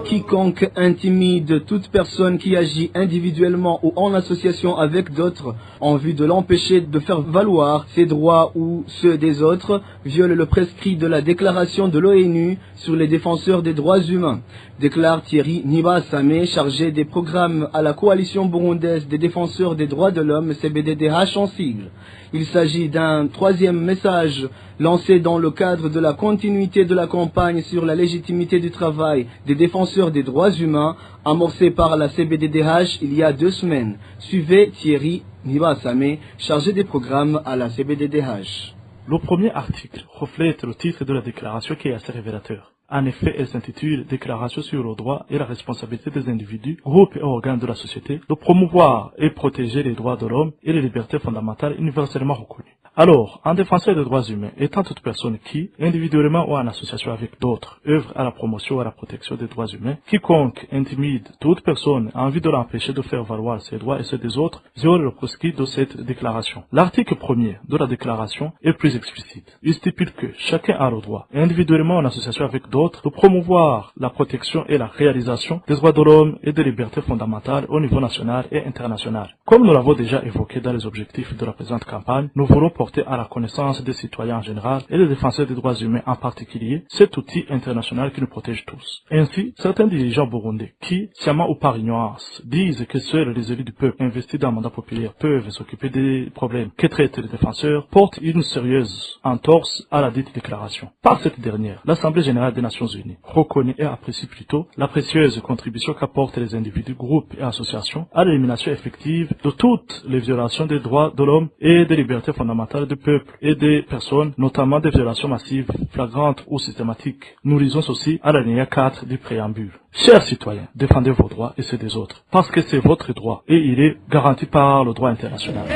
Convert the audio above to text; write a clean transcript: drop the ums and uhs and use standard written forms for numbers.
Quiconque intimide toute personne qui agit individuellement ou en association avec d'autres en vue de l'empêcher de faire valoir ses droits ou ceux des autres viole le prescrit de la déclaration de l'ONU sur les défenseurs des droits humains, déclare Thierry Nibasame, chargé des programmes à la coalition burundaise des défenseurs des droits de l'homme, CBDDH en sigle. Il s'agit d'un troisième message lancé dans le cadre de la continuité de la campagne sur la légitimité du travail des défenseurs des droits humains amorcée par la CBDDH il y a 2 semaines. Suivez Thierry Nibasame, chargé des programmes à la CBDDH. Le premier article reflète le titre de la déclaration qui est assez révélateur. En effet, elle s'intitule « Déclaration sur le droit et la responsabilité des individus, groupes et organes de la société de promouvoir et protéger les droits de l'homme et les libertés fondamentales universellement reconnues ». Alors, un défenseur des droits humains étant toute personne qui, individuellement ou en association avec d'autres, œuvre à la promotion et à la protection des droits humains, quiconque intimide toute personne en vue de l'empêcher de faire valoir ses droits et ceux des autres, viole le prescrit de cette déclaration. L'article 1er de la déclaration est plus explicite. Il stipule que chacun a le droit, individuellement ou en association avec d'autres, de promouvoir la protection et la réalisation des droits de l'homme et des libertés fondamentales au niveau national et international. Comme nous l'avons déjà évoqué dans les objectifs de la présente campagne, nous voulons porter à la connaissance des citoyens en général et des défenseurs des droits humains en particulier cet outil international qui nous protège tous. Ainsi, certains dirigeants burundais qui, sciemment ou par ignorance, disent que seuls les élus du peuple investis dans le mandat populaire peuvent s'occuper des problèmes que traitent les défenseurs, portent une sérieuse entorse à la dite déclaration. Par cette dernière, l'Assemblée générale des Nations Unies reconnaît et apprécie plutôt la précieuse contribution qu'apportent les individus, groupes et associations à l'élimination effective de toutes les violations des droits de l'homme et des libertés fondamentales du peuple et des personnes, notamment des violations massives, flagrantes ou systématiques. Nous lisons ceci à l'alinéa 4 du préambule. Chers citoyens, défendez vos droits et ceux des autres, parce que c'est votre droit et il est garanti par le droit international.